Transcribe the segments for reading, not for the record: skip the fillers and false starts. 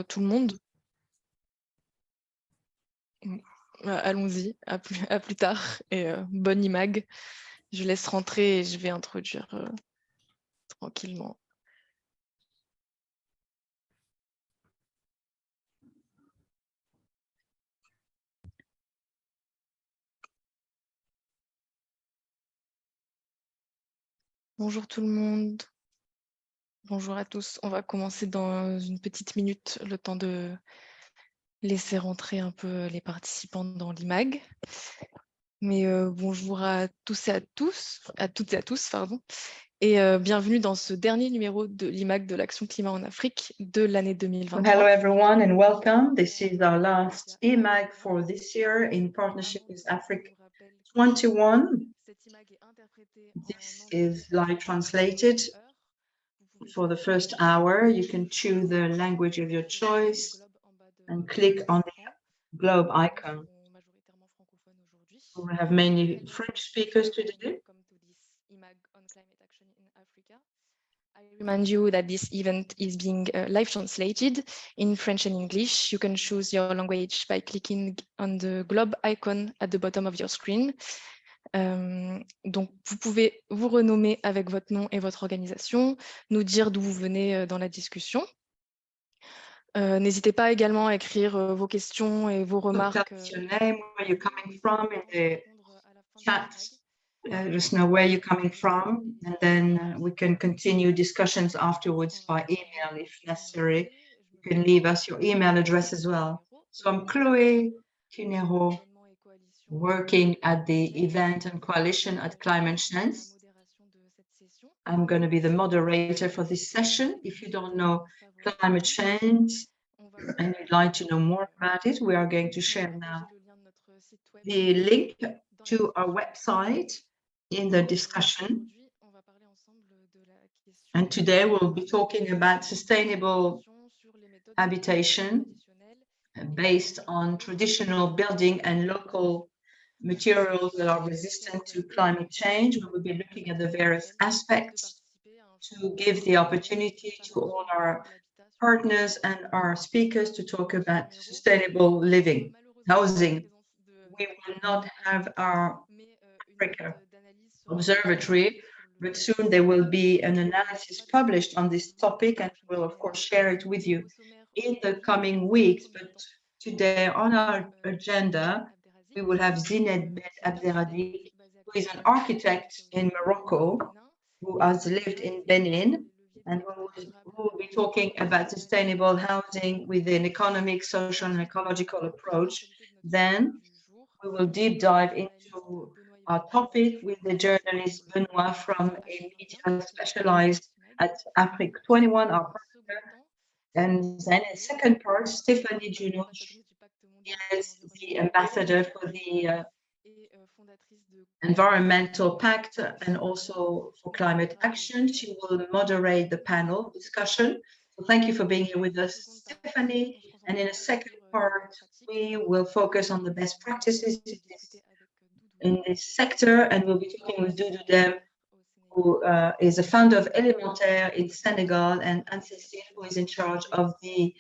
tout le monde. Allons-y, à plus tard et bonne eMag. Je laisse rentrer et je vais introduire tranquillement. Bonjour tout le monde. Bonjour à tous. On va commencer dans une petite minute, le temps de laisser rentrer un peu les participants dans l'eMag. Mais bonjour à tous et à toutes et à tous, pardon. Et bienvenue dans ce dernier numéro de l'eMag de l'Action Climat en Afrique de l'année 2023. Hello everyone and welcome. This is our last eMag for this year in partnership with Afrik 21. This is live translated. For the first hour, you can choose the language of your choice and click on the globe icon. We have many French speakers today. I remind you that this event is being live translated in French and English. You can choose your language by clicking on the globe icon at the bottom of your screen. Donc, vous pouvez vous renommer avec votre nom et votre organisation, nous dire d'où vous venez dans la discussion. N'hésitez pas également à écrire vos questions et vos remarques. Your name, where you're coming from in the chat. Let us know where you're coming from, and then we can continue discussions afterwards by email if necessary. You can leave us your email address as well. So I'm Chloé, Quinonero, working at the event and coalition at Climate Change. I'm going to be the moderator for this session. If you don't know climate change and you'd like to know more about it, we are going to share now the link to our website in the discussion. And today we'll be talking about sustainable habitation based on traditional building and local materials that are resistant to climate change. We will be looking at the various aspects to give the opportunity to all our partners and our speakers to talk about sustainable living, housing. We will not have our Africa Observatory, but soon there will be an analysis published on this topic, and we'll of course share it with you in the coming weeks. But today on our agenda, we will have Zineb Ben Abderrazik, who is an architect in Morocco, who has lived in Benin, and who will be talking about sustainable housing with an economic, social, and ecological approach. Then we will deep dive into our topic with the journalist Benoit from a media specialized at Afrik 21, our partner. And then in the second part, Stéphanie Junot is the ambassador for the Environmental Pact and also for climate action. She will moderate the panel discussion. So thank you for being here with us, Stephanie. And in the second part, we will focus on the best practices in this sector, and we'll be talking with Doudou Deme, who is the founder of Elementerre in Senegal, and Anne Cècile, who is in charge of the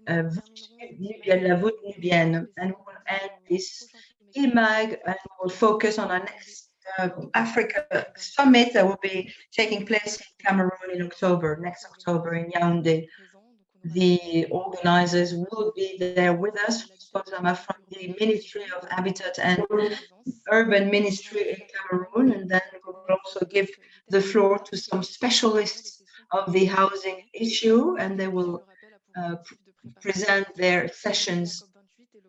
Voûte Nubienne. And we will end this eMag, and we'll focus on our next Africa summit that will be taking place in Cameroon in October, next October in Yaoundé. The organizers will be there with us, Ossama from the Ministry of Habitat and Urban Ministry in Cameroon, and then we will also give the floor to some specialists of the housing issue, and they will present their sessions.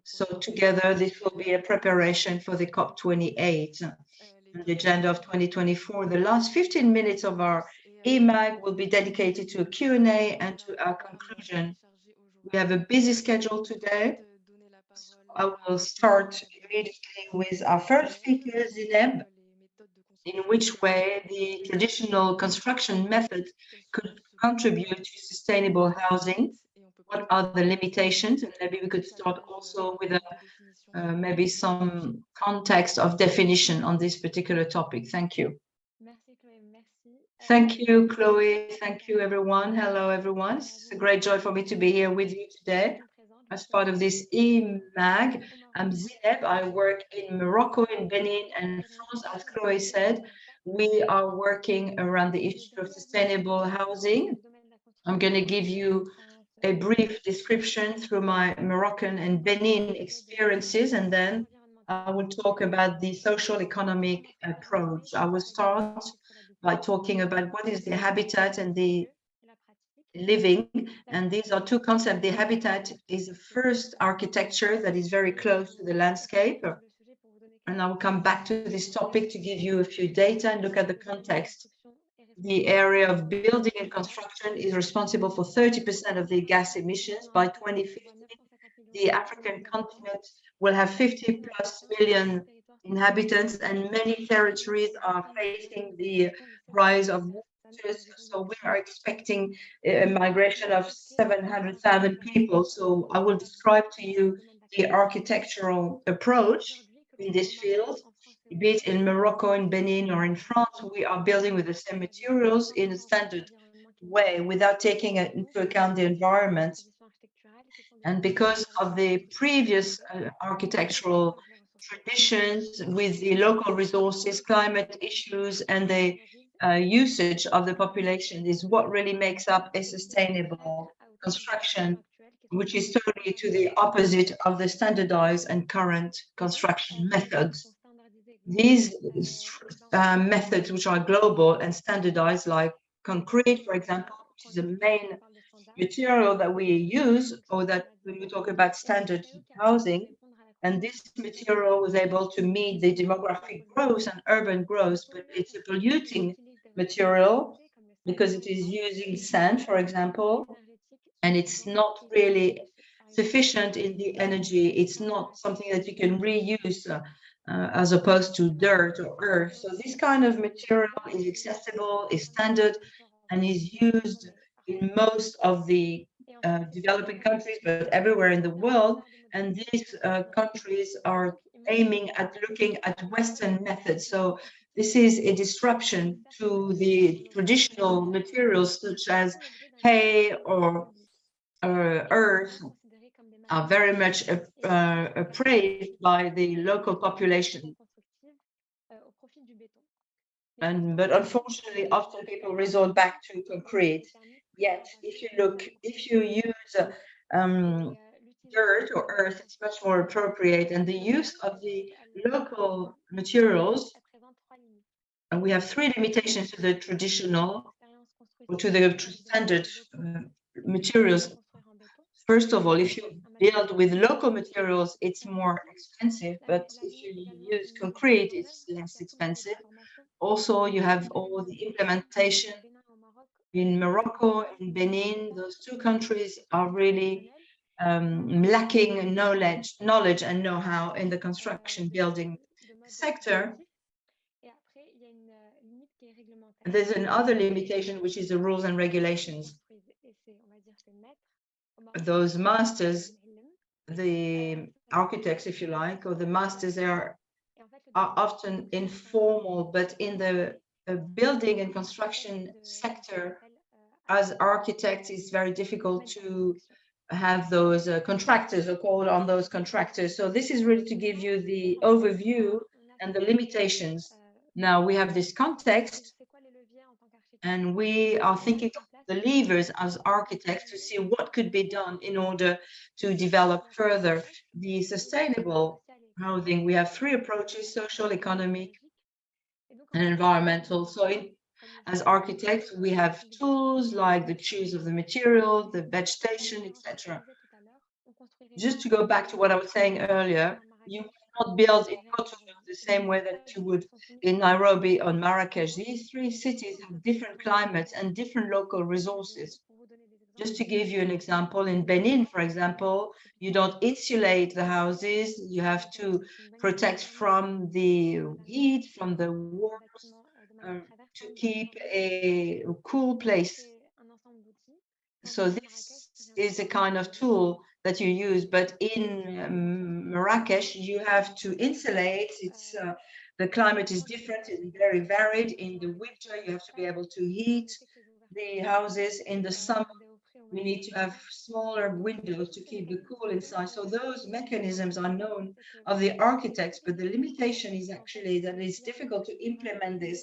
So together, this will be a preparation for the COP28 and the agenda of 2024. The last 15 minutes of our eMag will be dedicated to a Q&A and to our conclusion. We have a busy schedule today. So I will start immediately with our first speaker, Zineb, in which way the traditional construction method could contribute to sustainable housing. What are the limitations? And maybe we could start also with maybe some context of definition on this particular topic. Thank you. Thank you, Chloé. Thank you, everyone. Hello, everyone. It's a great joy for me to be here with you today as part of this eMag. I'm Zineb. I work in Morocco, in Benin, and France. As Chloé said, we are working around the issue of sustainable housing. I'm going to give you a brief description through my Moroccan and Benin experiences, and then I will talk about the social economic approach. I will start by talking about what is the habitat and the living, and these are two concepts. The habitat is the first architecture that is very close to the landscape, and I will come back to this topic to give you a few data and look at the context. The area of building and construction is responsible for 30% of the gas emissions. By 2050, the African continent will have 50+ million inhabitants, and many territories are facing the rise of waters. So we are expecting a migration of 700,000 people. So I will describe to you the architectural approach in this field. Be it in Morocco, in Benin, or in France, we are building with the same materials in a standard way without taking into account the environment. And because of the previous architectural traditions with the local resources, climate issues, and the usage of the population is what really makes up a sustainable construction, which is totally to the opposite of the standardized and current construction methods. These methods, which are global and standardized, like concrete, for example, which is the main material that we use, or that when we talk about standard housing, and this material was able to meet the demographic growth and urban growth, but it's a polluting material because it is using sand, for example, and it's not really sufficient in the energy. It's not something that you can reuse as opposed to dirt or earth. So this kind of material is accessible, is standard, and is used in most of the developing countries, but everywhere in the world. And these countries are aiming at looking at Western methods. So this is a disruption to the traditional materials such as hay or earth are very much appraised by the local population. But unfortunately, often people resort back to concrete. Yet, if you use dirt or earth, it's much more appropriate. And the use of the local materials, and we have three limitations to the traditional or to the standard materials. First of all, if you build with local materials, it's more expensive, but if you use concrete, it's less expensive. Also, you have all the implementation in Morocco and Benin. Those two countries are really lacking knowledge and know-how in the construction building sector. There's another limitation, which is the rules and regulations. Those masters, the architects, if you like, or the masters, they are often informal, but in the building and construction sector, as architects, it's very difficult to have those contractors or call on those contractors. So this is really to give you the overview and the limitations. Now we have this context, and we are thinking of the levers as architects to see what could be done in order to develop further the sustainable housing. We have three approaches: social, economic, and environmental. So as architects, we have tools like the choice of the material, the vegetation, etc. Just to go back to what I was saying earlier, you cannot build in Cotonou the same way that you would in Nairobi or Marrakesh. These three cities have different climates and different local resources. Just to give you an example, in Benin, for example, you don't insulate the houses. You have to protect from the heat, from the walls, to keep a cool place. So this is a kind of tool that you use, but in Marrakesh, you have to insulate. It's The climate is different and very varied. In the winter, you have to be able to heat the houses. In the summer, we need to have smaller windows to keep the cool inside. So those mechanisms are known of the architects, but the limitation is actually that it's difficult to implement this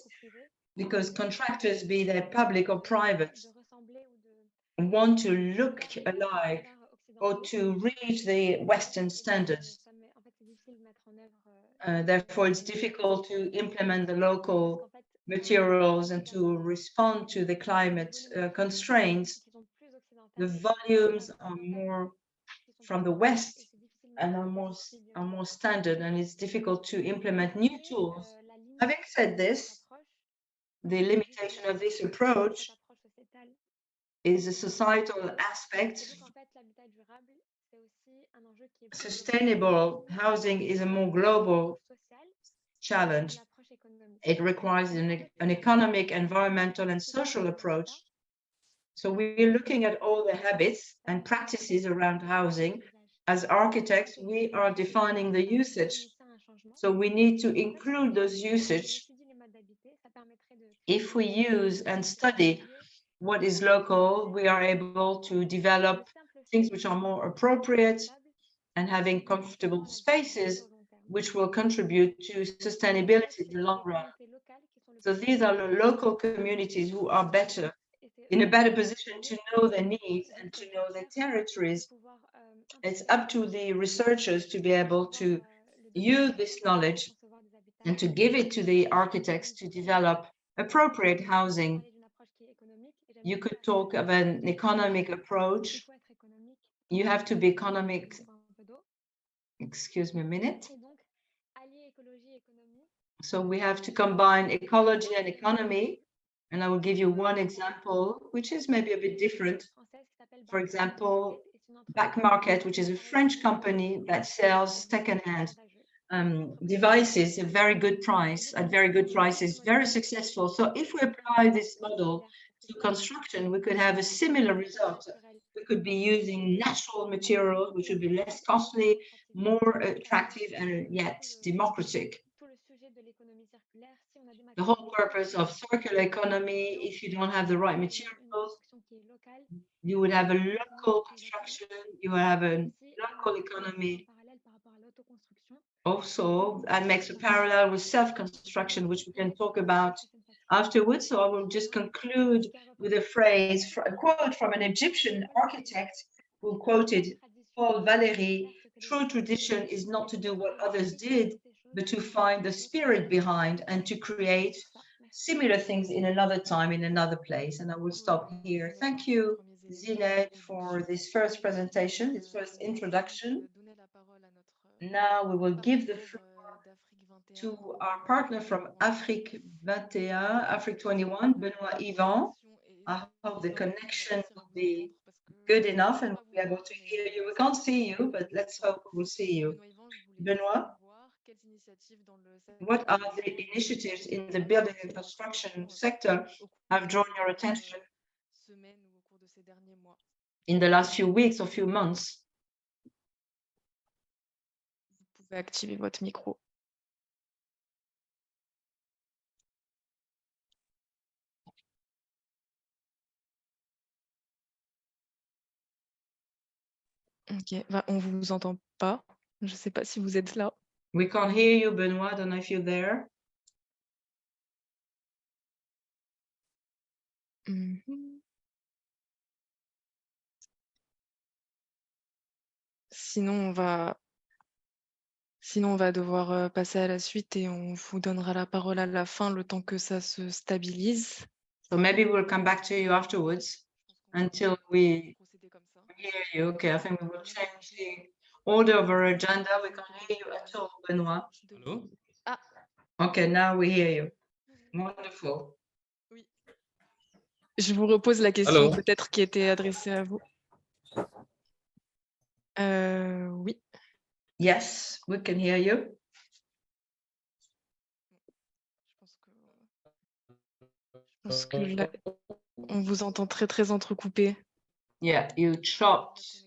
because contractors, be they public or private, want to look alike or to reach the Western standards. Therefore, it's difficult to implement the local materials and to respond to the climate constraints. The volumes are more from the West and are more standard, and it's difficult to implement new tools. Having said this, the limitation of this approach is a societal aspect. Sustainable housing is a more global challenge. It requires an economic, environmental, and social approach. So we're looking at all the habits and practices around housing. As architects, we are defining the usage. So we need to include those usage. If we use and study what is local, we are able to develop things which are more appropriate and having comfortable spaces which will contribute to sustainability in the long run. So these are the local communities who are in a better position to know their needs and to know their territories. It's up to the researchers to be able to use this knowledge and to give it to the architects to develop appropriate housing. You could talk of an economic approach. You have to be economic. Excuse me a minute. So we have to combine ecology and economy. And I will give you one example, which is maybe a bit different. For example, Back Market, which is a French company that sells secondhand devices at very good prices, very successful. So if we apply this model to construction, we could have a similar result. We could be using natural materials, which would be less costly, more attractive, and yet democratic. The whole purpose of circular economy, if you don't have the right materials, you would have a local construction, you would have a local economy. Also, that makes a parallel with self-construction, which we can talk about afterwards. So I will just conclude with a phrase, a quote from an Egyptian architect who quoted Paul Valéry: "True tradition is not to do what others did, but to find the spirit behind and to create similar things in another time, in another place." And I will stop here. Thank you, Zineb, for this first presentation, this first introduction. Now we will give the floor to our partner from Afrik 21, Afrik 21, Benoit-Ivan. I hope the connection will be good enough and we'll be able to hear you. We can't see you, but let's hope we'll see you. Benoit, what are the initiatives in the building and construction sector have drawn your attention in the last few weeks or few months? Vous pouvez activer votre micro. Ok, on vous entend pas. Je ne sais pas si vous êtes là. We can't hear you, Benoit. I don't know if you're there. Sinon, on va devoir passer à la suite et on vous donnera la parole à la fin, le temps que ça se stabilise. So maybe we'll come back to you afterwards until we hear you. Okay, I think we will change the order of our agenda. We can't hear you at all, Benoit. Hello? Ah. Okay, now we hear you. Wonderful. Oui. Je vous repose la question Hello? peut-être qui était adressée à vous. Oui. Yes, we can hear you. Je pense que là, on vous entend très entrecoupé. Yeah, you chopped.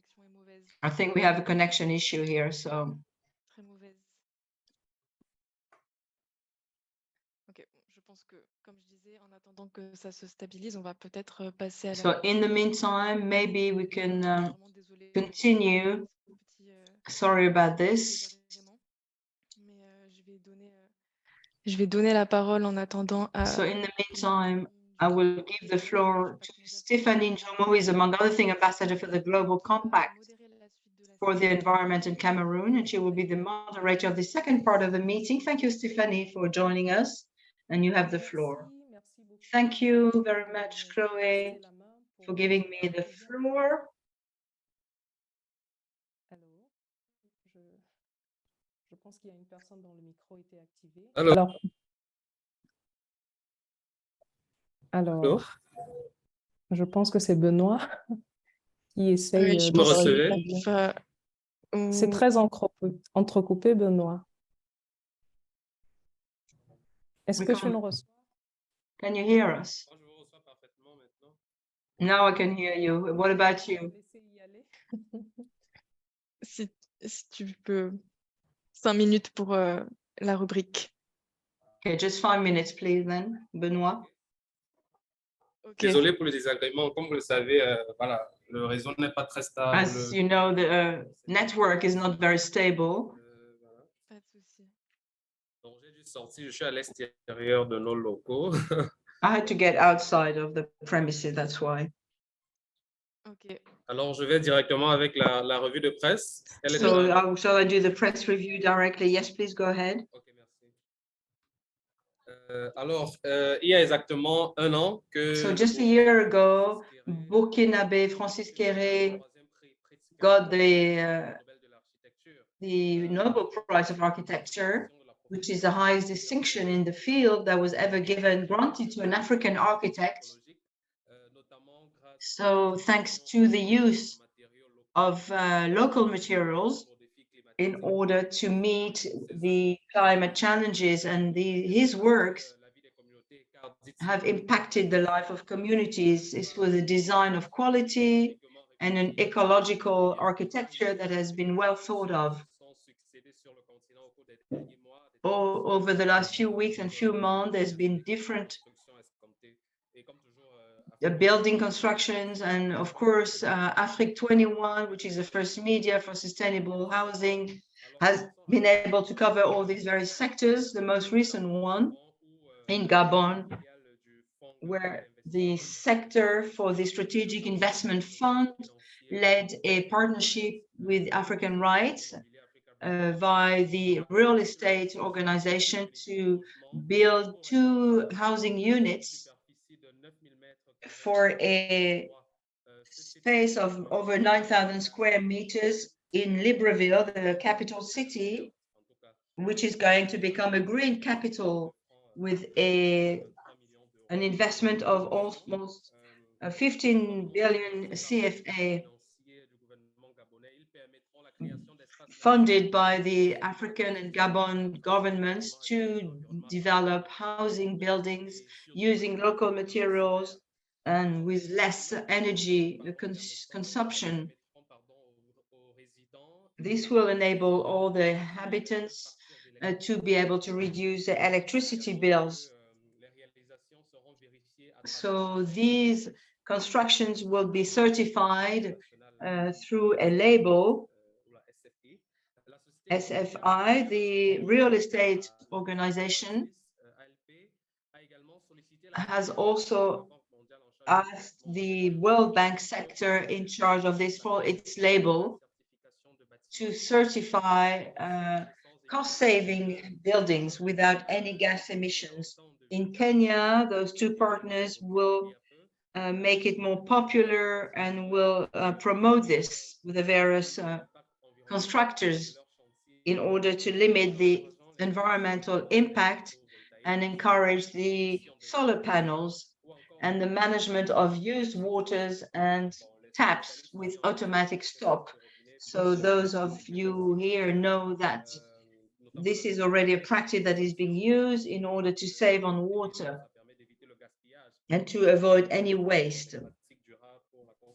I think we have a connection issue here, so. attendant que ça se stabilise, on va peut-être passer à la... So in the meantime, maybe we can continue. Sorry about this. Je vais donner la parole en attendant à... So in the meantime, I will give the floor to Stéphanie Njomo, who is, among other things, ambassador for the Global Compact for the Environment in Cameroon, and she will be the moderator of the second part of the meeting. Thank you, Stéphanie, for joining us, and you have the floor. Thank you very much, Chloé, for giving me the floor. Je pense qu'il y a une personne dont le micro était activé. Alors, je pense que c'est Benoît qui essaye Oui, de recevoir. C'est très entrecoupé, Benoît. Est-ce que tu nous reçois? Can you hear us? Now I can hear you. What about you? Si tu peux, 5 minutes pour la rubrique. Okay, just 5 minutes, please, then, Benoît. Okay. Désolé pour le désagrément. Comme vous le savez, voilà, le réseau n'est pas très stable. As you know, the network is not very stable. Voilà. Pas de souci. Donc, j'ai dû sortir. Je suis à l'extérieur de nos locaux. I had to get outside of the premises, that's why. Okay. Alors, je vais directement avec la revue de presse. So, shall I do the press review directly? Yes, please go ahead. Ok, merci. Alors, il y a exactement un an que... So just a year ago, Burkinabé Francis Kéré got the Nobel Prize of Architecture, which is the highest distinction in the field that was ever granted to an African architect. So thanks to the use of local materials in order to meet the climate challenges, and his works have impacted the life of communities. This was a design of quality and an ecological architecture that has been well thought of. Over the last few weeks and few months, there's been different building constructions, and of course, Afrik 21, which is the first media for sustainable housing, has been able to cover all these various sectors. The most recent one in Gabon, where the sector for the Strategic Investment Fund led a partnership with African Rights via the real estate organization to build 2 housing units for a space of over 9,000 square meters in Libreville, the capital city, which is going to become a green capital with an investment of almost 15 billion CFA funded by the African and Gabon governments to develop housing buildings using local materials and with less energy consumption. This will enable all the inhabitants to be able to reduce the electricity bills. So these constructions will be certified through a label, SFI. The real estate organization has also asked the World Bank sector in charge of this for its label to certify cost-saving buildings without any gas emissions. In Kenya, those 2 partners will make it more popular and will promote this with the various constructors in order to limit the environmental impact and encourage the solar panels and the management of used waters and taps with automatic stop. So those of you here know that this is already a practice that is being used in order to save on water and to avoid any waste.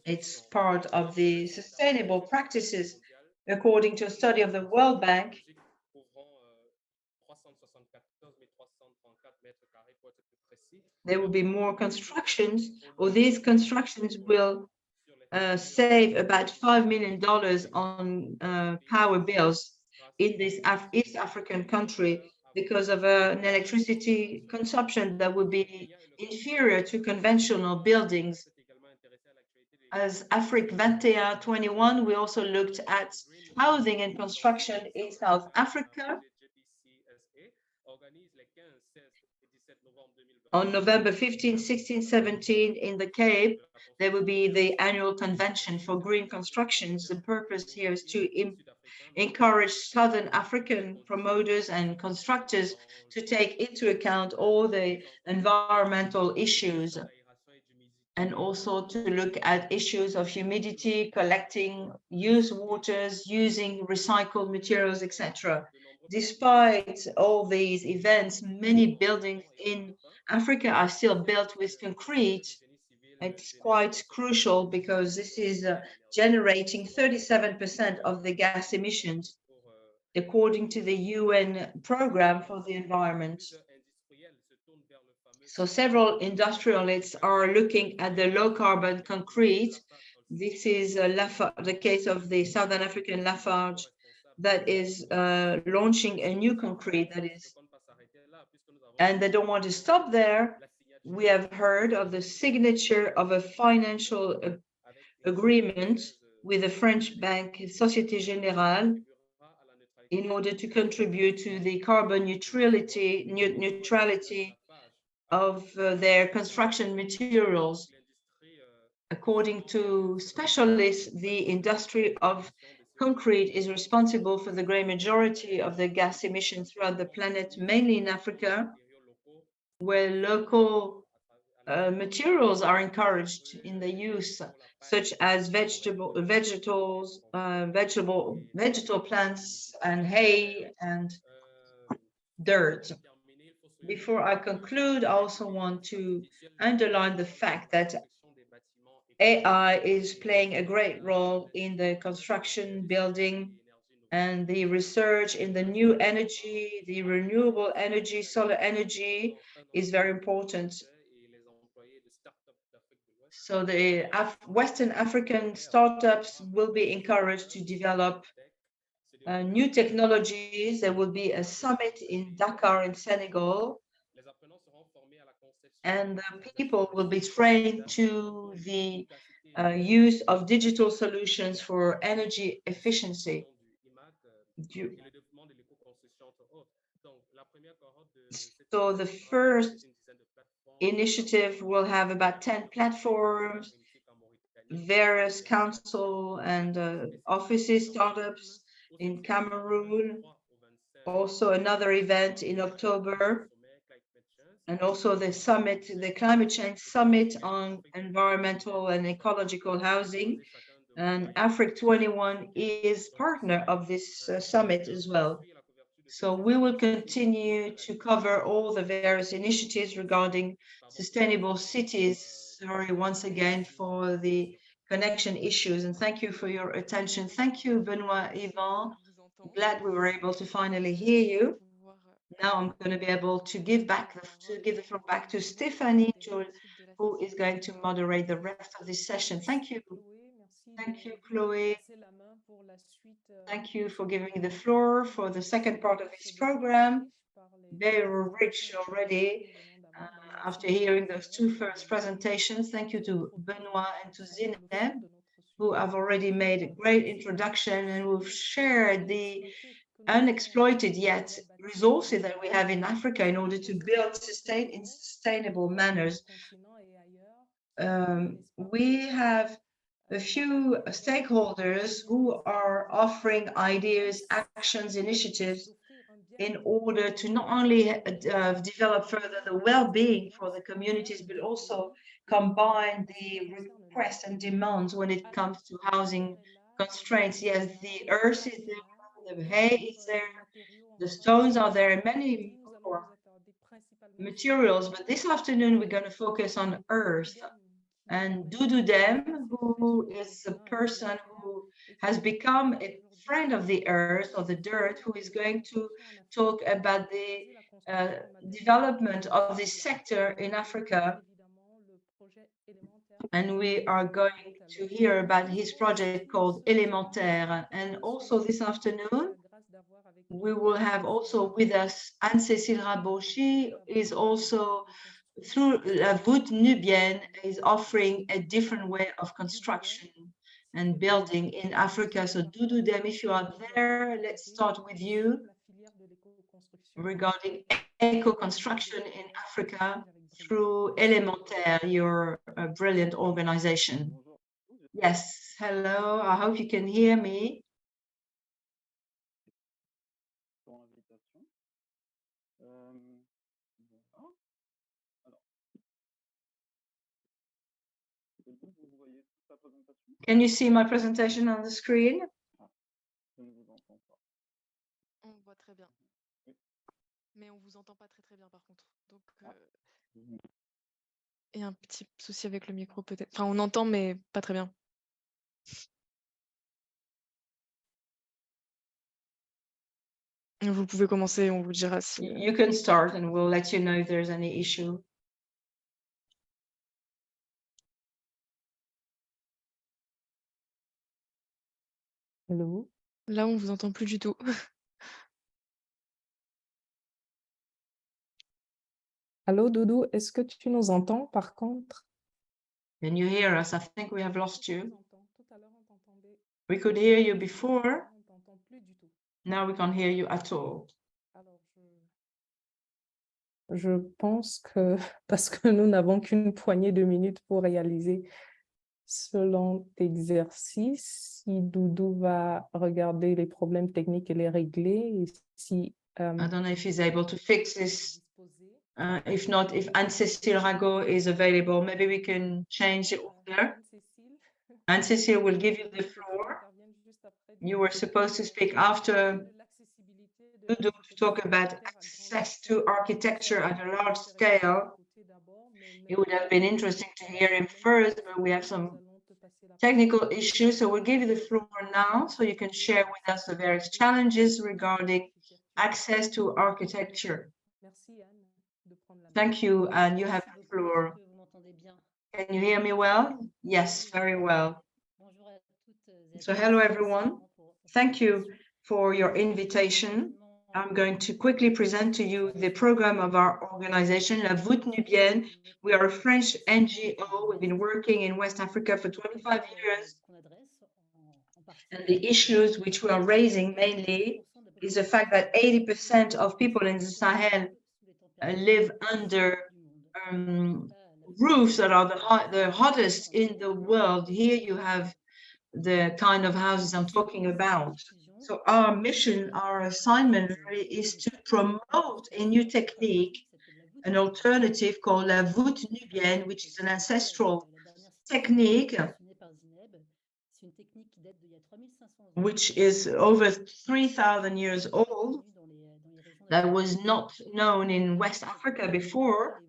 It's part of the sustainable practices according to a study of the World Bank. there will be more constructions, or these constructions will save about $5 million on power bills in this East African country because of an electricity consumption that would be inferior to conventional buildings. As Afrik 21, we also looked at housing and construction in South Africa. On November 15, 16, 17 in the Cape, there will be the annual convention for green constructions. The purpose here is to encourage Southern African promoters and constructors to take into account all the environmental issues, and also to look at issues of humidity, collecting used waters, using recycled materials, etc. Despite all these events, many buildings in Africa are still built with concrete. It's quite crucial because this is generating 37% of the gas emissions, according to the UN program for the environment. So several industrialists are looking at the low carbon concrete. This is the case of the Southern African Lafarge that is launching a new concrete that is, and they don't want to stop there. We have heard of the signature of a financial agreement with the French bank Société Générale in order to contribute to the carbon neutrality of their construction materials. According to specialists, the industry of concrete is responsible for the great majority of the gas emissions throughout the planet, mainly in Africa, where local materials are encouraged in the use, such as vegetable plants and hay and dirt. Before I conclude, I also want to underline the fact that AI is playing a great role in the construction, building, and the research in the new energy, the renewable energy, solar energy is very important. So the Western African startups will be encouraged to develop new technologies. There will be a summit in Dakar in Senegal, and the people will be trained to the use of digital solutions for energy efficiency. So the first initiative will have about 10 platforms, various council and offices, startups in Cameroon. Also another event in October, and also the summit, the climate change summit on environmental and ecological housing. And Afrik 21 is partner of this summit as well. So we will continue to cover all the various initiatives regarding sustainable cities. Sorry once again for the connection issues, and thank you for your attention. Thank you, Benoit-Ivan. Glad we were able to finally hear you. Now I'm going to be able to give the floor back to Stéphanie, who is going to moderate the rest of this session. Thank you. Thank you, Chloé. Thank you for giving me the floor for the second part of this program. Very rich already. After hearing those two first presentations, thank you to Benoit and to Zineb, who have already made a great introduction and who've shared the unexploited yet resources that we have in Africa in order to build in sustainable manners. We have a few stakeholders who are offering ideas, actions, initiatives in order to not only develop further the well-being for the communities, but also combine the requests and demands when it comes to housing constraints. Yes, the earth is there, the hay is there, the stones are there, and many more materials. But this afternoon, we're going to focus on earth. And Doudou Deme, who is a person who has become a friend of the earth or the dirt, who is going to talk about the development of this sector in Africa. And we are going to hear about his project called Elementerre. And also this afternoon, we will have also with us Anne Cècile Ragot. She is also, through La Voûte Nubienne, is offering a different way of construction and building in Africa. So Doudou Deme, if you are there, let's start with you regarding eco-construction in Africa through Elementerre, your brilliant organization. Yes, hello, I hope you can hear me. Can you see my presentation on the screen? On voit très bien. Mais on vous entend pas très bien par contre. Donc il y a un petit souci avec le micro peut-être. Enfin, on entend mais pas très bien. Vous pouvez commencer, on vous dira si. You can start and we'll let you know if there's any issue. Hello. Là, on vous entend plus du tout. Allô, Doudou, est-ce que tu nous entends par contre? Can you hear us? I think we have lost you. We could hear you before. Now we can't hear you at all. Je pense que, parce que nous n'avons qu'une poignée de minutes pour réaliser ce long exercice, si Doudou va regarder les problèmes techniques et les régler, et si... I don't know if he's able to fix this. If not, if Anne Cècile Ragot is available, maybe we can change the order. Anne Cècile will give you the floor. You were supposed to speak after Doudou to talk about access to architecture at a large scale. It would have been interesting to hear him first, but we have some technical issues. So we'll give you the floor now so you can share with us the various challenges regarding access to architecture. Thank you, and you have the floor. Can you hear me well? Yes, very well. So hello, everyone. Thank you for your invitation. I'm going to quickly present to you the program of our organization, La Voûte Nubienne. We are a French NGO. We've been working in West Africa for 25 years. And the issues which we are raising mainly is the fact that 80% of people in the Sahel live under roofs that are the hottest in the world. Here you have the kind of houses I'm talking about. So our mission, our assignment really is to promote a new technique, an alternative called La Voûte Nubienne, which is an ancestral technique which is over 3,000 years old, that was not known in West Africa before.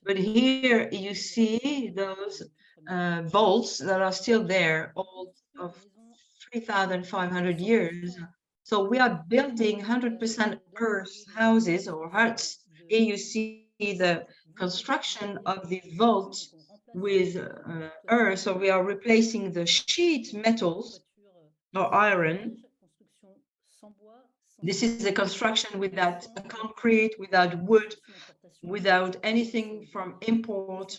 But here you see those vaults that are still there, old of 3,500 years. So we are building 100% earth houses or huts. Here you see the construction of the vault with earth. So we are replacing the sheet metals or iron. This is a construction without concrete, without wood, without anything from import,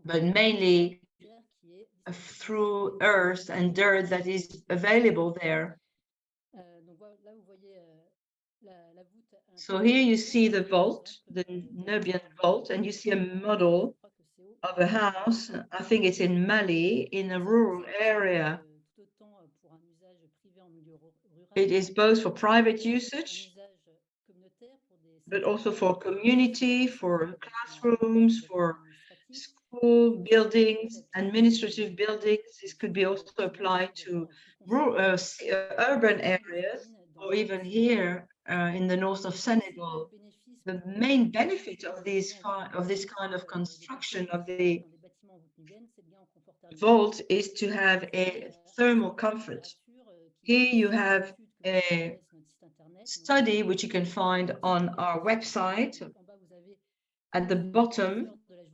but mainly through earth and dirt that is available there. So here you see the vault, the Nubian vault, and you see a model of a house. I think it's in Mali, in a rural area. It is both for private usage, but also for community, for classrooms, for school buildings, administrative buildings. This could be also applied to urban areas, or even here in the north of Senegal. The main benefit of this kind of construction of the vault is to have a thermal comfort. Here you have a study which you can find on our website. At the bottom,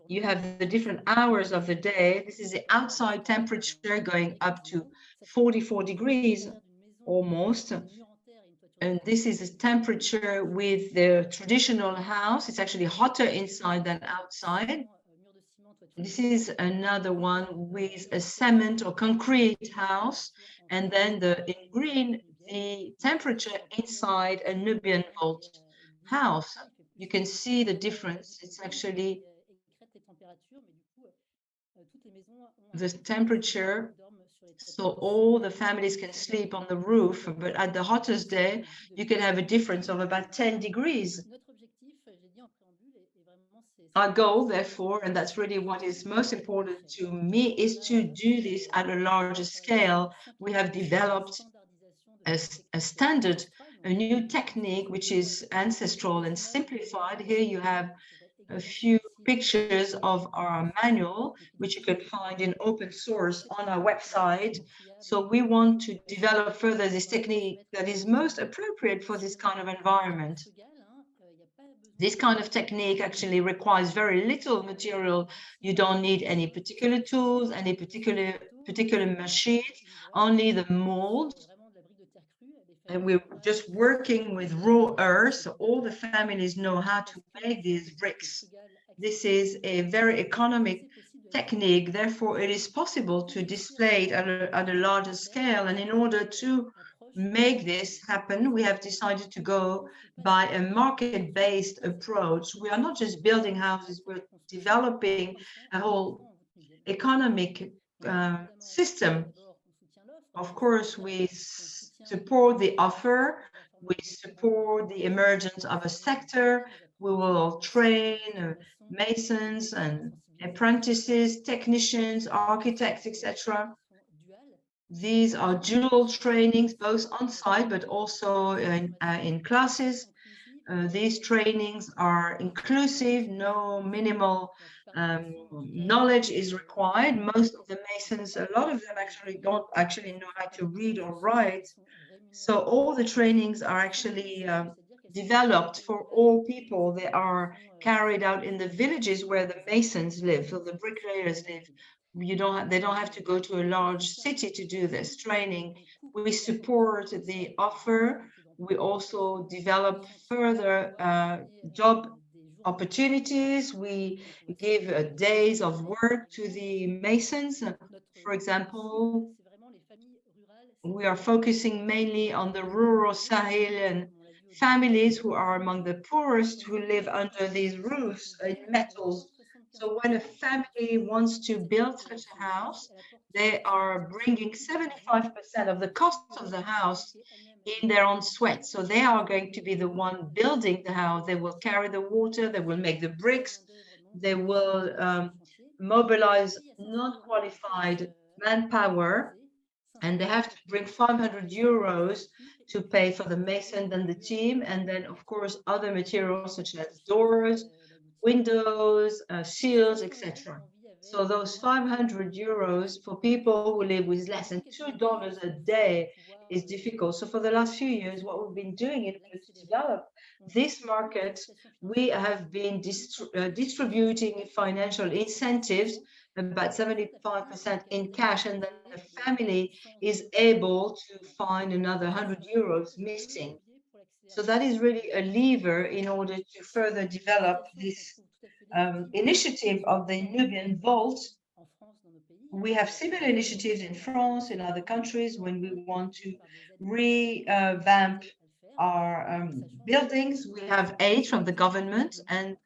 you have the different hours of the day. This is the outside temperature going up to 44 degrees almost. And this is the temperature with the traditional house. It's actually hotter inside than outside. This is another one with a cement or concrete house. And then in green, the temperature inside a Nubian vault house. You can see the difference. It's actually the temperature, so all the families can sleep on the roof, but at the hottest day, you can have a difference of about 10 degrees. Our goal, therefore, and that's really what is most important to me, is to do this at a larger scale. We have developed a standard, a new technique, which is ancestral and simplified. Here you have a few pictures of our manual, which you can find in open source on our website. So we want to develop further this technique that is most appropriate for this kind of environment. This kind of technique actually requires very little material. You don't need any particular tools, any particular machines, only the mold. And we're just working with raw earth, so all the families know how to make these bricks. This is a very economic technique, therefore it is possible to display it at a larger scale. And in order to make this happen, we have decided to go by a market-based approach. We are not just building houses, we're developing a whole economic system. Of course, we support the offer, we support the emergence of a sector, we will train masons and apprentices, technicians, architects, etc. These are dual trainings, both on site, but also in classes. These trainings are inclusive, no minimal knowledge is required. Most of the masons, a lot of them actually don't know how to read or write. So all the trainings are actually developed for all people. They are carried out in the villages where the masons live, so the bricklayers live. They don't have to go to a large city to do this training. We support the offer. We also develop further job opportunities. We give days of work to the masons. For example, we are focusing mainly on the rural Sahelian families who are among the poorest, who live under these roofs in metals. So when a family wants to build such a house, they are bringing 75% of the cost of the house in their own sweat. So they are going to be the one building the house. They will carry the water, they will make the bricks, they will mobilize non-qualified manpower, and they have to bring 500 euros to pay for the mason and the team, and then of course other materials such as doors, windows, seals, etc. So those 500 euros for people who live with less than $2 a day is difficult. So for the last few years, what we've been doing in order to develop this market, we have been distributing financial incentives, about 75% in cash, and then the family is able to find another 100 euros missing. So that is really a lever in order to further develop this initiative of the Nubian Vault. We have similar initiatives in France, in other countries, when we want to revamp our buildings. We have aid from the government, and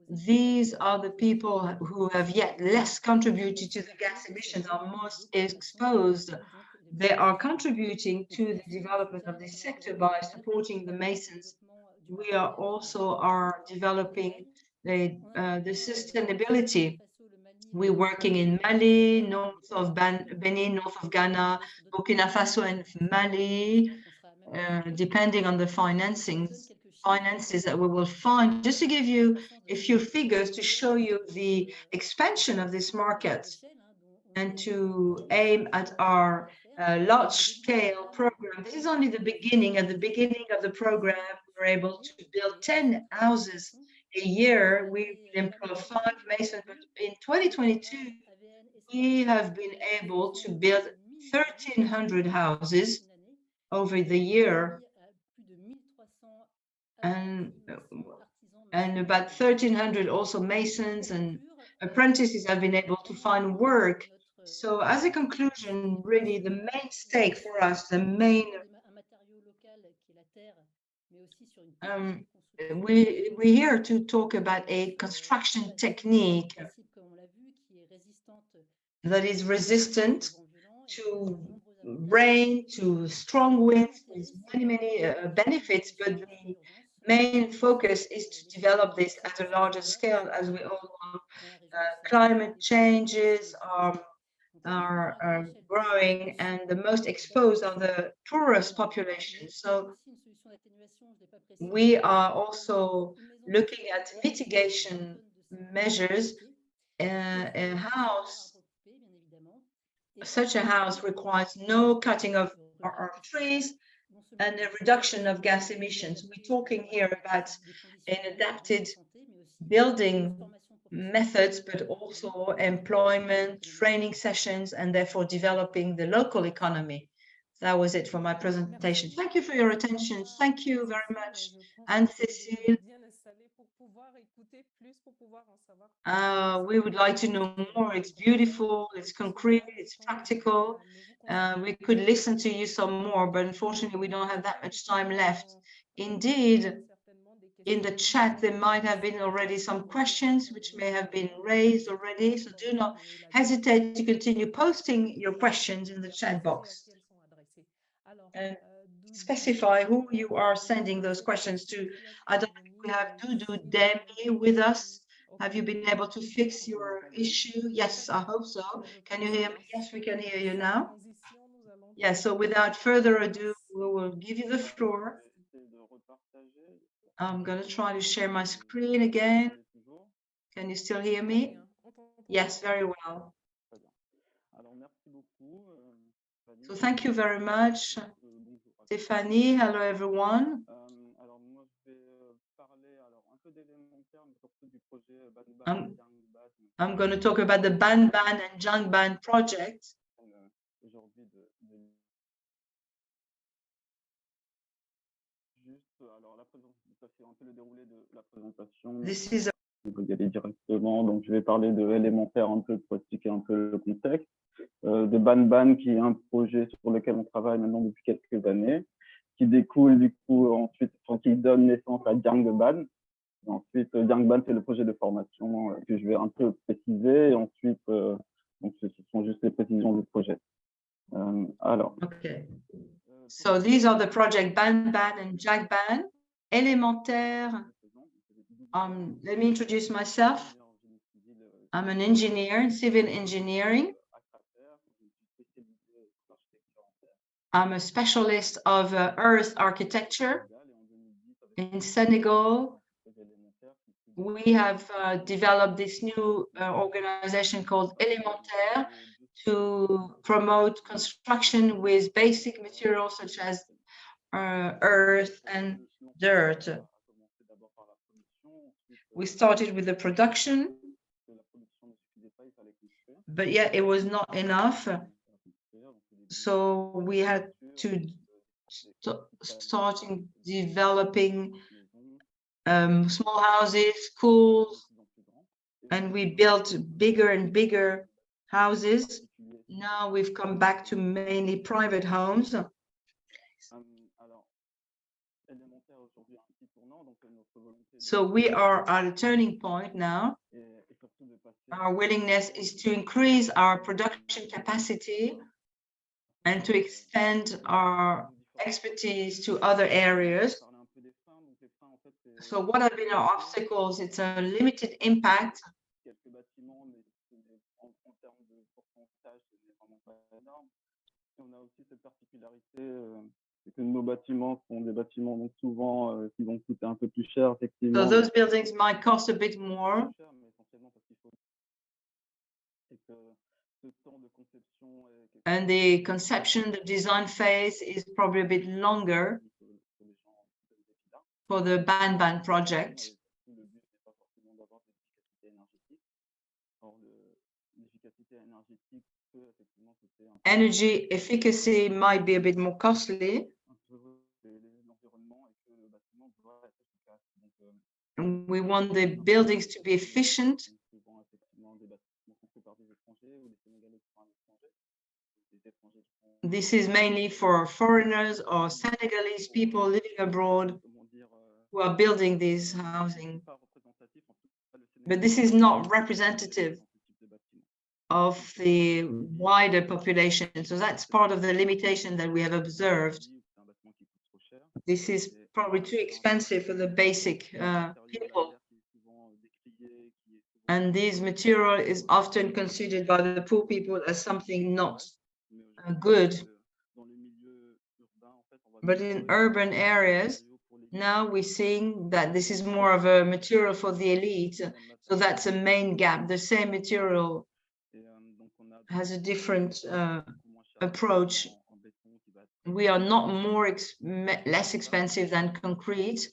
these are the people who have yet less contributed to the gas emissions, are most exposed. They are contributing to the development of this sector by supporting the masons. We are also developing the sustainability. We're working in Mali, north of Benin, north of Ghana, Burkina Faso, and Mali, depending on the finances that we will find. Just to give you a few figures to show you the expansion of this market. and to aim at our large-scale program. This is only the beginning. At the beginning of the program, we were able to build 10 houses a year. We will employ 5 masons, but in 2022, we have been able to build 1,300 houses over the year, and about 1,300 also masons and apprentices have been able to find work. So as a conclusion, really the main stake for us, the main we're here to talk about a construction technique that is resistant to rain, to strong winds, with many benefits, but the main focus is to develop this at a larger scale. As we all know, climate changes are growing, and the most exposed are the poorest populations. So we are also looking at mitigation measures. Such a house requires no cutting of trees and a reduction of gas emissions. We're talking here about an adapted building methods, but also employment, training sessions, and therefore developing the local economy. That was it for my presentation. Thank you for your attention. Thank you very much, Anne Cècile. We would like to know more. It's beautiful, it's concrete, it's practical. We could listen to you some more, but unfortunately, we don't have that much time left. Indeed, in the chat, there might have been already some questions which may have been raised already. So do not hesitate to continue posting your questions in the chat box. And specify who you are sending those questions to. I don't think we have Doudou Deme with us. Have you been able to fix your issue? Yes, I hope so. Can you hear me? Yes, we can hear you now. Yes, so without further ado, we will give you the floor. I'm going to try to share my screen again. Can you still hear me? Yes, very well. So thank you very much, Stéphanie. Hello, everyone. I'm going to talk about the Ban Ban and Jang Ban project. This is donc je vais parler de Elementerre un peu pour expliquer un peu le contexte. De Ban Ban, qui est un projet sur lequel on travaille maintenant depuis quelques années, qui découle du coup ensuite, qui donne naissance à Jang Ban. Ensuite, Jang Ban, c'est le projet de formation que je vais un peu préciser. Et ensuite, donc ce sont juste les précisions du projet. Alors. Okay. So these are the project Ban Ban and Jang Ban. Elementerre. Let me introduce myself. I'm an engineer in civil engineering. I'm a specialist of earth architecture. In Senegal, we have developed this new organization called Elementerre to promote construction with basic materials such as earth and dirt. We started with the production, but yet it was not enough. So we had to start developing small houses, schools, and we built bigger and bigger houses. Now we've come back to mainly private homes. So we are at a turning point now. Our willingness is to increase our production capacity and to extend our expertise to other areas. So what have been our obstacles? It's a limited impact. Que nos bâtiments sont des bâtiments donc souvent qui vont coûter un peu plus cher, effectivement. So those buildings might cost a bit more. And the conception, the design phase is probably a bit longer for the Ban project. Energy efficacy might be a bit more costly. And we want the buildings to be efficient. This is mainly for foreigners or Senegalese people living abroad who are building these housing. But this is not representative of the wider population. So that's part of the limitation that we have observed. This is probably too expensive for the basic people. And this material is often considered by the poor people as something not good. But in urban areas, now we're seeing that this is more of a material for the elite. So that's a main gap. The same material has a different approach. We are not less expensive than concrete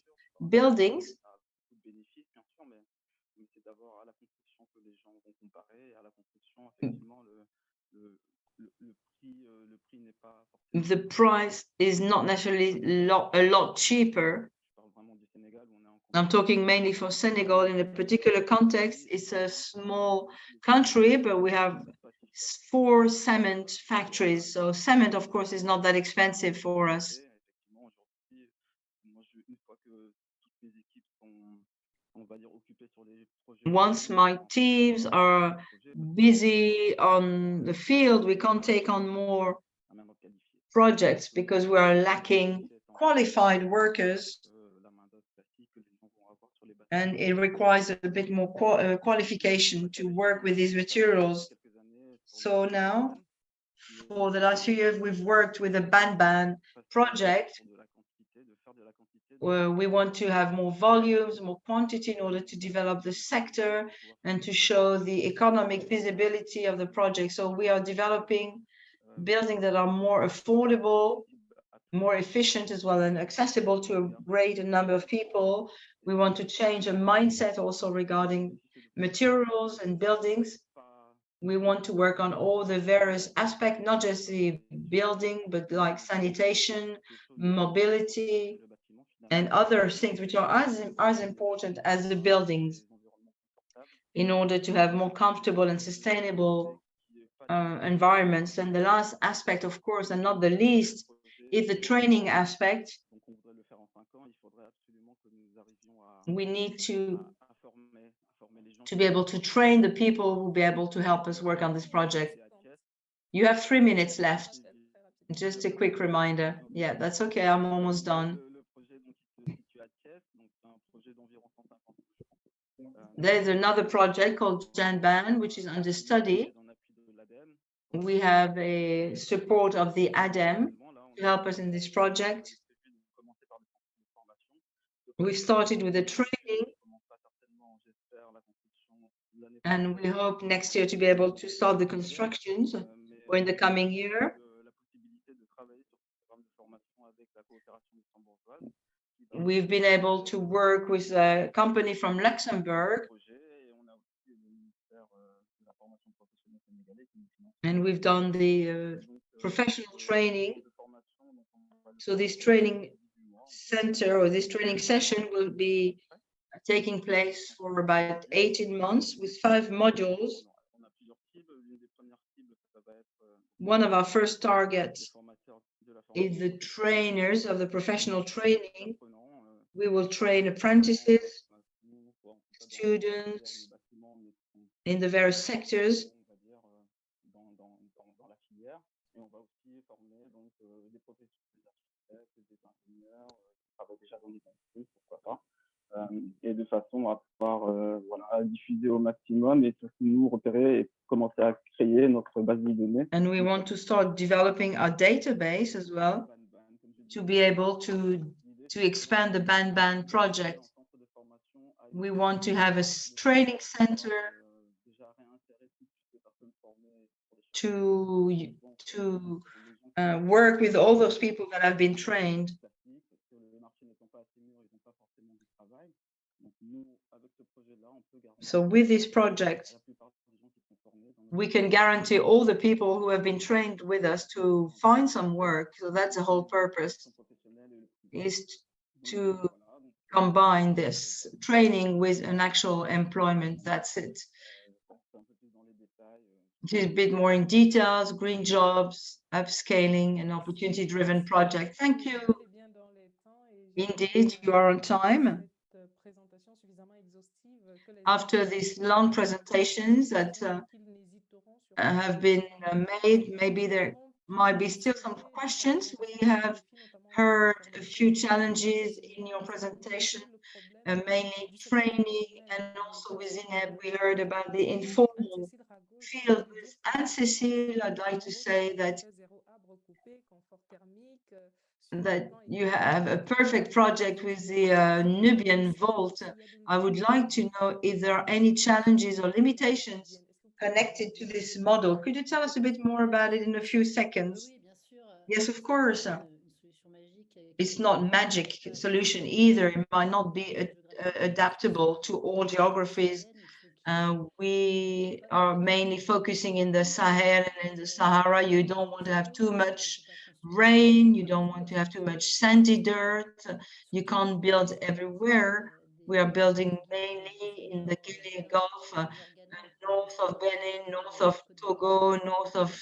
buildings. The price is not necessarily a lot cheaper. I'm talking mainly for Senegal. In a particular context, it's a small country, but we have 4 cement factories. So cement, of course, is not that expensive for us. Once my teams are busy on the field, we can't take on more projects because we are lacking qualified workers, and it requires a bit more qualification to work with these materials. So now, for the last few years, we've worked with a Ban project where we want to have more volumes, more quantity in order to develop the sector and to show the economic feasibility of the project. So we are developing buildings that are more affordable, more efficient as well, and accessible to a greater number of people. We want to change a mindset also regarding materials and buildings. We want to work on all the various aspects, not just the building, but like sanitation, mobility, and other things which are as important as the buildings in order to have more comfortable and sustainable environments. And the last aspect, of course, and not the least, is the training aspect. We need to be able to train the people who will be able to help us work on this project. You have 3 minutes left. Just a quick reminder. Yeah, that's okay. I'm almost done. There's another project called Janban, which is under study. We have a support of the ADEME to help us in this project. We started with the training, and we hope next year to be able to start the constructions or in the coming year. We've been able to work with a company from Luxembourg, and we've done the professional training. So this training center or this training session will be taking place for about 18 months with 5 modules. One of our first targets is the trainers of the professional training. We will train apprentices, students in the various sectors. Et de façon à pouvoir voilà, diffuser au maximum et surtout nous repérer et commencer à créer notre base de données. And we want to start developing our database as well to be able to expand the Ban project. We want to have a training center to work with all those people that have been trained. So with this project, we can guarantee all the people who have been trained with us to find some work. So that's the whole purpose, is to combine this training with an actual employment. That's it. It is a bit more in details, green jobs, upscaling, and opportunity-driven project. Thank you. Indeed, you are on time. After these long presentations that have been made, maybe there might be still some questions. We have heard a few challenges in your presentation, mainly training, and also with Zineb, we heard about the informal field. With Anne Cècile, I'd like to say that you have a perfect project with the Nubian vault. I would like to know if there are any challenges or limitations connected to this model. Could you tell us a bit more about it in a few seconds? Yes, of course. It's not magic solution either. It might not be adaptable to all geographies. We are mainly focusing in the Sahel and in the Sahara. You don't want to have too much rain. You don't want to have too much sandy dirt. You can't build everywhere. We are building mainly in the Guinea Gulf, north of Benin, north of Togo, north of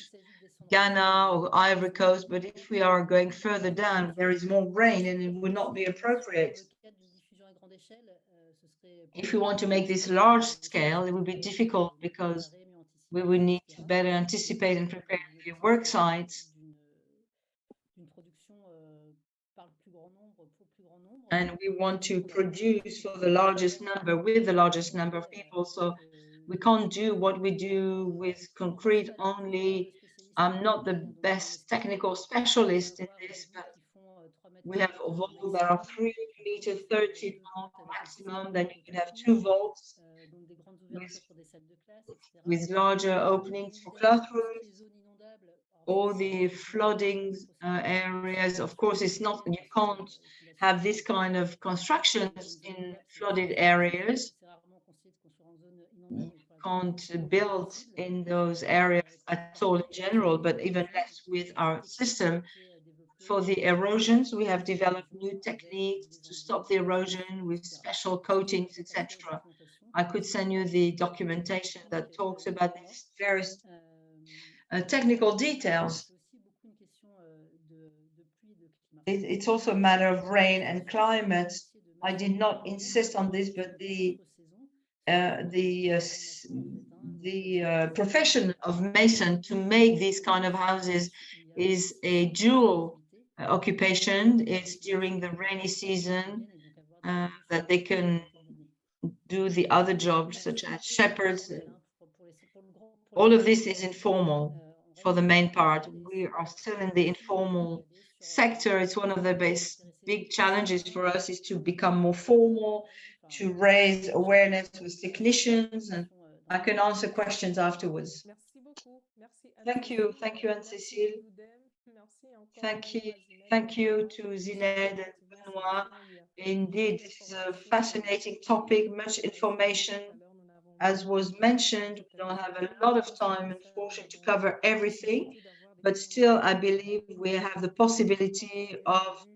Ghana or Ivory Coast. But if we are going further down, there is more rain and it would not be appropriate. If we want to make this large scale, it would be difficult because we would need to better anticipate and prepare the work sites. And we want to produce for the largest number, with the largest number of people. So we can't do what we do with concrete only. I'm not the best technical specialist in this, but we have vaults that are 3 meters, 30 long maximum. Then you can have 2 vaults with larger openings for classrooms. All the flooding areas, of course, it's not, you can't have this kind of constructions in flooded areas. You can't build in those areas at all in general, but even less with our system. For the erosions, we have developed new techniques to stop the erosion with special coatings, etc. I could send you the documentation that talks about these various technical details. It's also a matter of rain and climate. I did not insist on this, but the profession of mason to make these kind of houses is a dual occupation. It's during the rainy season that they can do the other jobs, such as shepherds. All of this is informal for the main part. We are still in the informal sector. It's one of the big challenges for us is to become more formal, to raise awareness with technicians, and I can answer questions afterwards. Thank you, Anne Cècile. Thank you to Zineb and Benoit. Indeed, this is a fascinating topic, much information. As was mentioned, we don't have a lot of time, unfortunately, to cover everything, but still, I believe we have the possibility of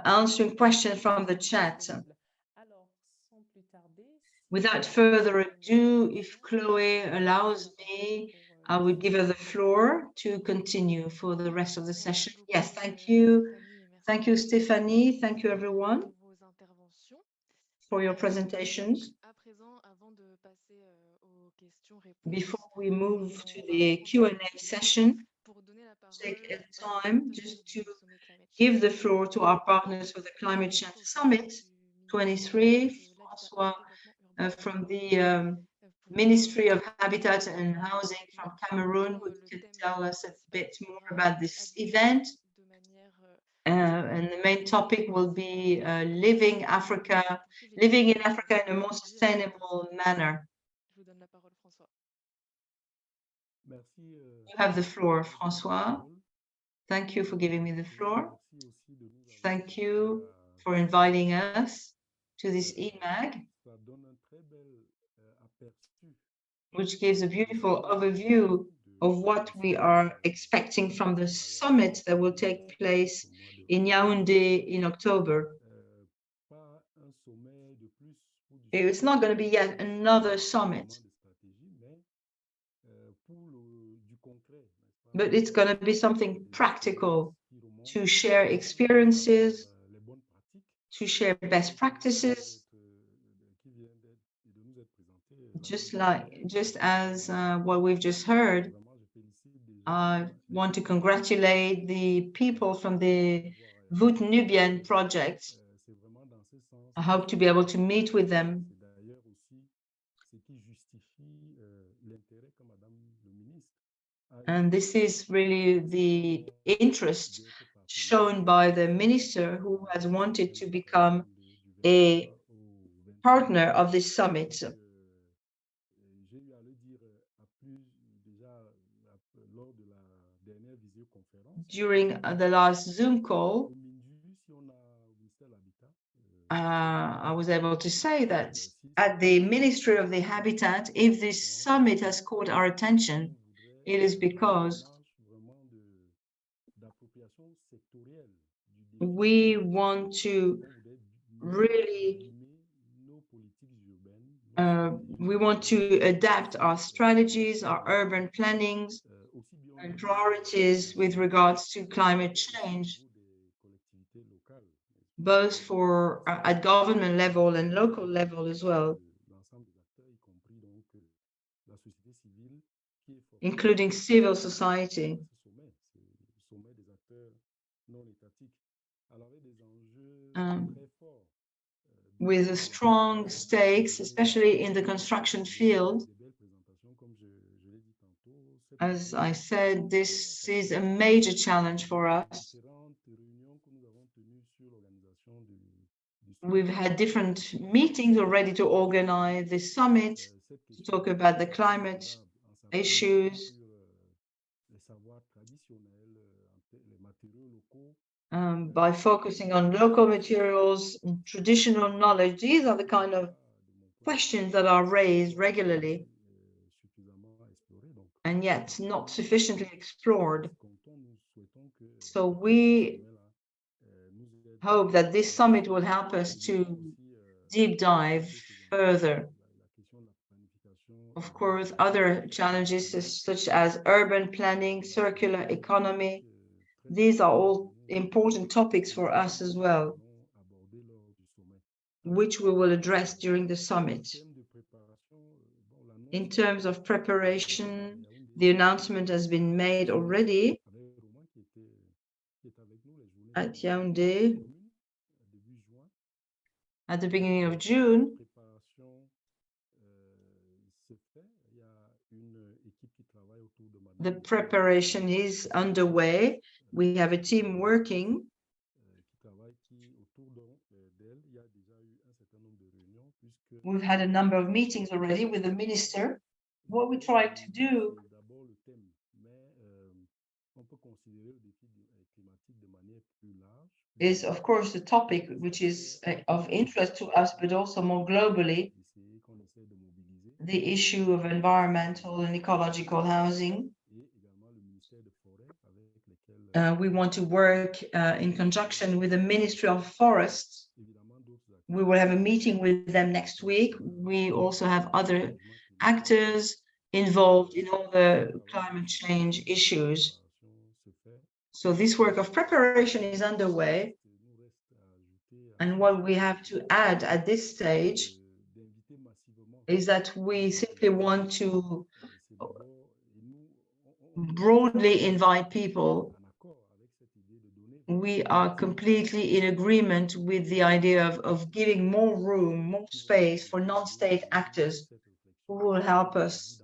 answering questions from the chat. Without further ado, if Chloé allows me, I would give her the floor to continue for the rest of the session. Yes, thank you. Thank you, Stéphanie. Thank you, everyone, for your presentations. Before we move to the Q&A session, take a time just to give the floor to our partners for the Climate Change Summit 23, François from the Ministry of Habitat and Housing from Cameroon, who can tell us a bit more about this event. And the main topic will be living in Africa in a more sustainable manner. You have the floor, François. Thank you for giving me the floor. Thank you for inviting us to this eMag, which gives a beautiful overview of what we are expecting from the summit that will take place in Yaoundé in October. It's not going to be yet another summit, but it's going to be something practical to share experiences, to share best practices, just as what we've just heard. I want to congratulate the people from the Voûte Nubienne project. I hope to be able to meet with them. And this is really the interest shown by the minister, who has wanted to become a partner of this summit. During the last Zoom call, I was able to say that at the Ministry of the Habitat, if this summit has caught our attention, it is because we want to really adapt our strategies, our urban plannings and priorities with regards to climate change, both for at government level and local level as well, including civil society, with strong stakes, especially in the construction field. As I said, this is a major challenge for us. We've had different meetings already to organize this summit, to talk about the climate issues, by focusing on local materials and traditional knowledge. These are the kind of questions that are raised regularly and yet not sufficiently explored. So we hope that this summit will help us to deep dive further. Of course, other challenges such as urban planning, circular economy, these are all important topics for us as well, which we will address during the summit. In terms of preparation, the announcement has been made already at Yaoundé at the beginning of June. The preparation is underway. We have a team working. We've had a number of meetings already with the minister. What we try to do is, of course, the topic which is of interest to us, but also more globally, the issue of environmental and ecological housing. We want to work in conjunction with the Ministry of Forests. We will have a meeting with them next week. We also have other actors involved in all the climate change issues. So this work of preparation is underway. And what we have to add at this stage is that we simply want to broadly invite people. We are completely in agreement with the idea of giving more room, more space for non-state actors who will help us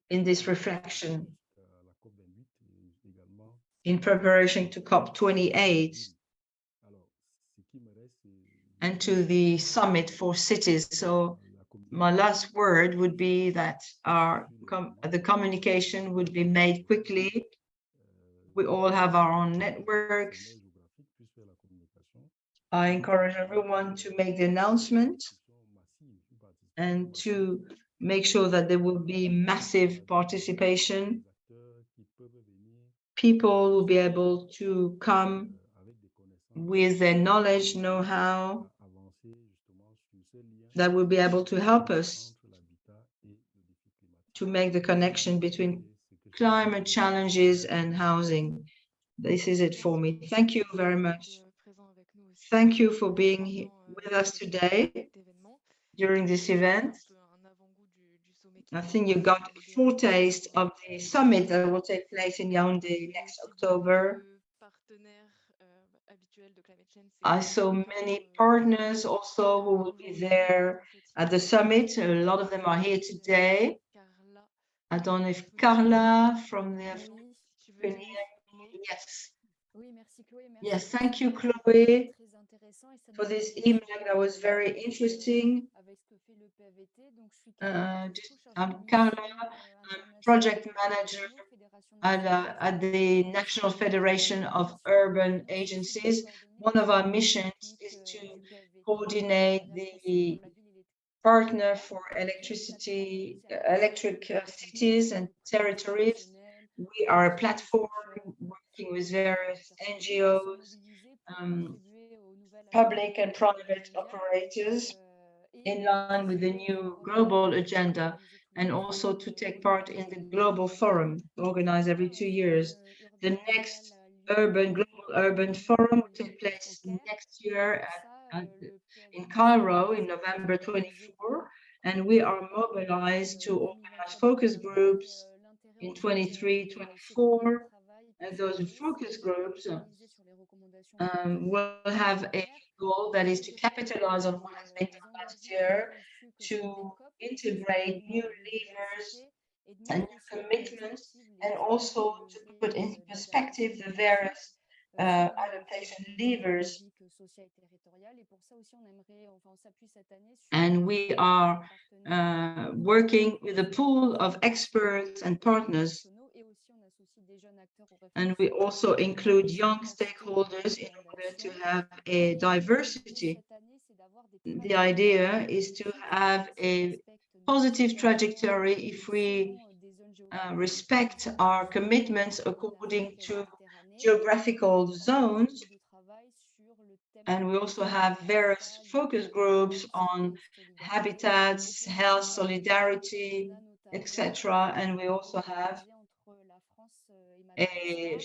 in this reflection in preparation to COP28 and to the summit for cities. So my last word would be that the communication would be made quickly. We all have our own networks. I encourage everyone to make the announcement and to make sure that there will be massive participation. People will be able to come with their knowledge, know-how, that will be able to help us to make the connection between climate challenges and housing. This is it for me. Thank you very much. Thank you for being here with us today during this event. I think you got a foretaste of the summit that will take place in Yaoundé next October. I saw many partners also who will be there at the summit. A lot of them are here today. I don't know if Carla from the yes. Yes, thank you, Chloé, for this eMag. That was very interesting. I'm Carla, I'm project manager at the National Federation of Urban Agencies. One of our missions is to coordinate the partner for electric cities and territories. We are a platform working with various NGOs, public and private operators, in line with the new global agenda, and also to take part in the global forum organized every 2 years. The next global urban forum will take place next year in Cairo in November 24, and we are mobilized to organize focus groups in 23, 24, and those focus groups will have a goal that is to capitalize on what has been done last year, to integrate new levers and new commitments, and also to put in perspective the various adaptation levers. And we are working with a pool of experts and partners. And we also include young stakeholders in order to have a diversity. The idea is to have a positive trajectory if we respect our commitments according to geographical zones. And we also have various focus groups on habitats, health, solidarity, etc. And we also have a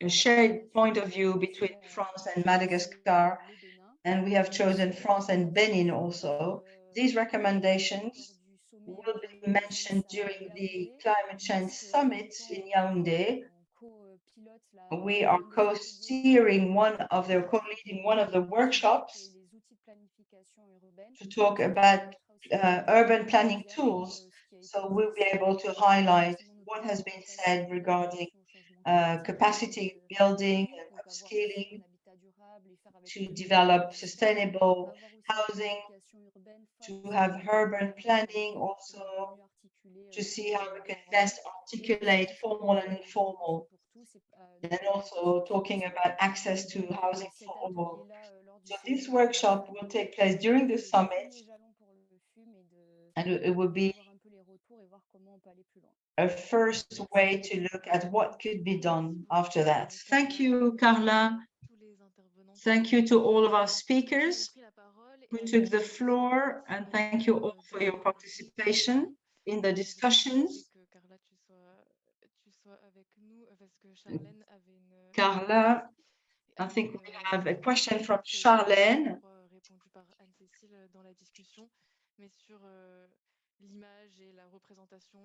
shared point of view between France and Madagascar, and we have chosen France and Benin also. These recommendations will be mentioned during the Climate Change Summit in Yaoundé. We are co-leading one of the workshops to talk about urban planning tools. So we'll be able to highlight what has been said regarding capacity building and upscaling, to develop sustainable housing, to have urban planning also, to see how we can best articulate formal and informal, and also talking about access to housing for all. So this workshop will take place during the summit, and it will be a first way to look at what could be done after that. Thank you, Carla. Thank you to all of our speakers who took the floor, and thank you all for your participation in the discussions. Carla, I think we have a question from Charlène.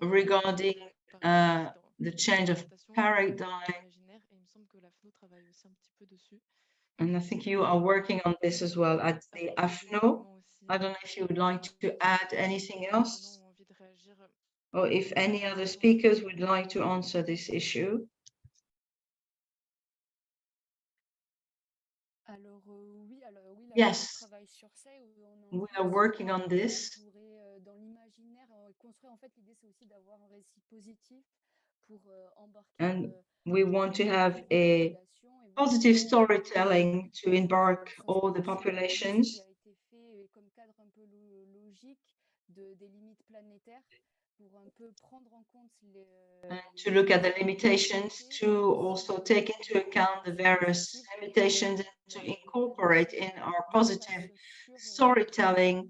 Regarding the change of paradigm. And I think you are working on this as well at the FNEAU. I don't know if you would like to add anything else, or if any other speakers would like to answer this issue. Yes, we are working on this. dans l'imaginaire, construire, en fait, l'idée, c'est aussi d'avoir un récit positif pour embarquer And we want to have a positive storytelling to embark all the populations. Comme cadre un peu logique des limites planétaires pour un peu prendre en compte and to look at the limitations, to also take into account the various limitations, and to incorporate in our positive storytelling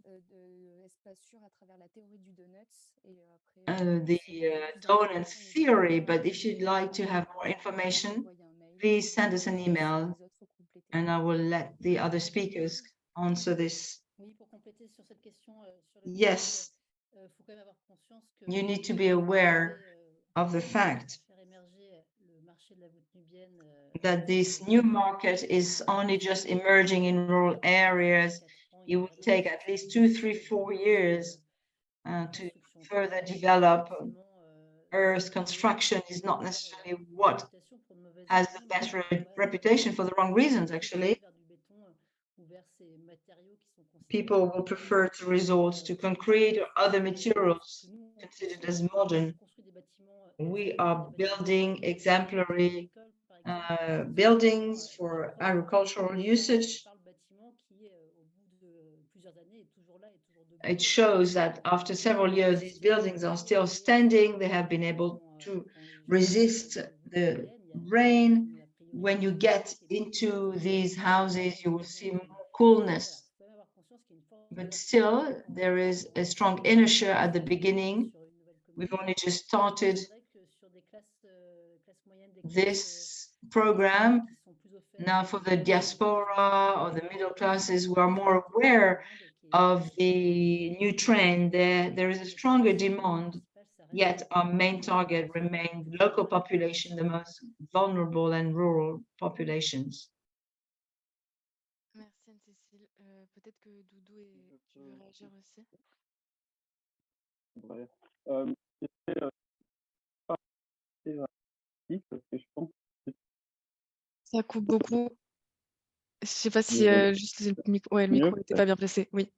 the Donuts theory. But if you'd like to have more information, please send us an email and I will let the other speakers answer this. Yes, you need to be aware of the fact that this new market is only just emerging in rural areas. It would take at least 2, 3, 4 years to further develop. Earth construction is not necessarily what has the best reputation for the wrong reasons, actually. People will prefer to resort to concrete or other materials considered as modern. We are building exemplary buildings for agricultural usage. It shows that after several years, these buildings are still standing. They have been able to resist the rain. When you get into these houses, you will see more coolness. But still, there is a strong inertia at the beginning. We've only just started this program. Now for the diaspora or the middle classes who are more aware of the new trend, there is a stronger demand, yet our main target remains local population, the most vulnerable and rural populations. Merci Anne-Cécile. Peut-être que Doudou, tu veux réagir aussi? Ouais. Parce que je pense que Ça coupe beaucoup. Je sais pas si juste le micro, ouais, le mieux, micro n'était pas bien placé. Oui.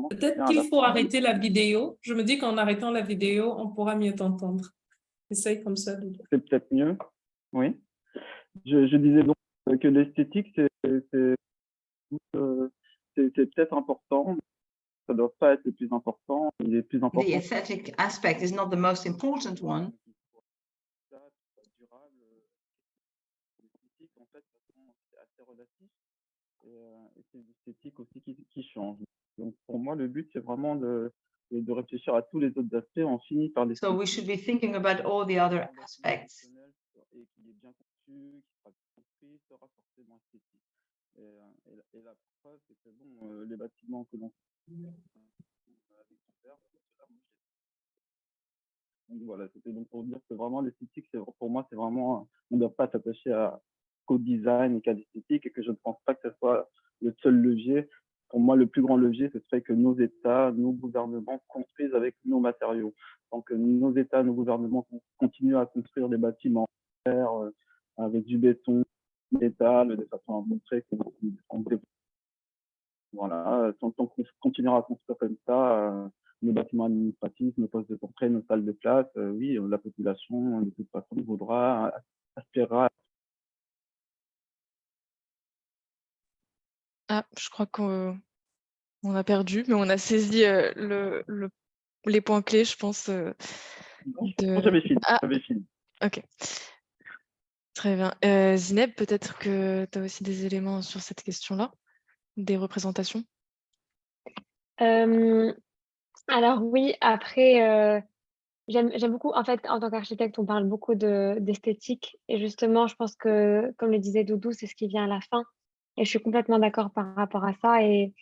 Peut-être qu'il faut arrêter la vidéo. Je me dis qu'en arrêtant la vidéo, on pourra mieux t'entendre. Essaye comme ça, Doudou. C'est peut-être mieux. Oui. Je disais donc que l'esthétique, c'est peut-être important. Ça ne doit pas être le plus important. Il est plus important. The aesthetic aspect is not the most important one. En fait, c'est assez relatif et c'est l'esthétique aussi qui change. Donc pour moi, le but, c'est vraiment de réfléchir à tous les autres aspects. On finit par les. So we should be thinking about all the other aspects. Et qui est bien conçu, qui sera compris, sera forcément esthétique. Et la preuve, c'est que bon, les bâtiments que l'on donc voilà, c'était donc pour dire que vraiment l'esthétique, pour moi, c'est vraiment, on ne doit pas s'attacher qu'au design et qu'à l'esthétique, et que je ne pense pas que ce soit le seul levier. Pour moi, le plus grand levier, ce serait que nos États, nos gouvernements construisent avec nos matériaux. Donc nos États, nos gouvernements continuent à construire des bâtiments avec du béton, du métal, de façon à montrer que voilà, tant qu'on continuera à construire comme ça, nos bâtiments administratifs, nos postes de portrait, nos salles de classe, oui, la population, de toute façon, voudra, aspirera. Ah, je crois qu'on a perdu, mais on a saisi les points clés, je pense. J'avais fini. Ah, J'avais fini. ok. Très bien. Zineb, peut-être que tu as aussi des éléments sur cette question-là, des représentations? Alors oui, après, j'aime beaucoup, en fait, en tant qu'architecte, on parle beaucoup d'esthétique. Et justement, je pense que, comme le disait Doudou, c'est ce qui vient à la fin. Et je suis complètement d'accord par rapport à ça. Et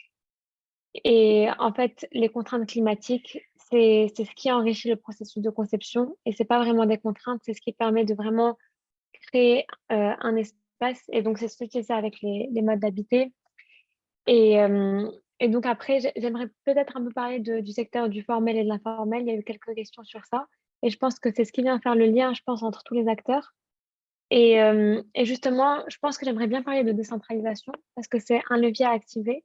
en fait, les contraintes climatiques, c'est ce qui enrichit le processus de conception. Et c'est pas vraiment des contraintes, c'est ce qui permet de vraiment créer un espace. Et donc, c'est ce que c'est avec les modes d'habiter. Et donc après, j'aimerais peut-être un peu parler du secteur du formel et de l'informel. Il y a eu quelques questions sur ça. Et je pense que c'est ce qui vient faire le lien, je pense, entre tous les acteurs. Et justement, je pense que j'aimerais bien parler de décentralisation parce que c'est un levier à activer.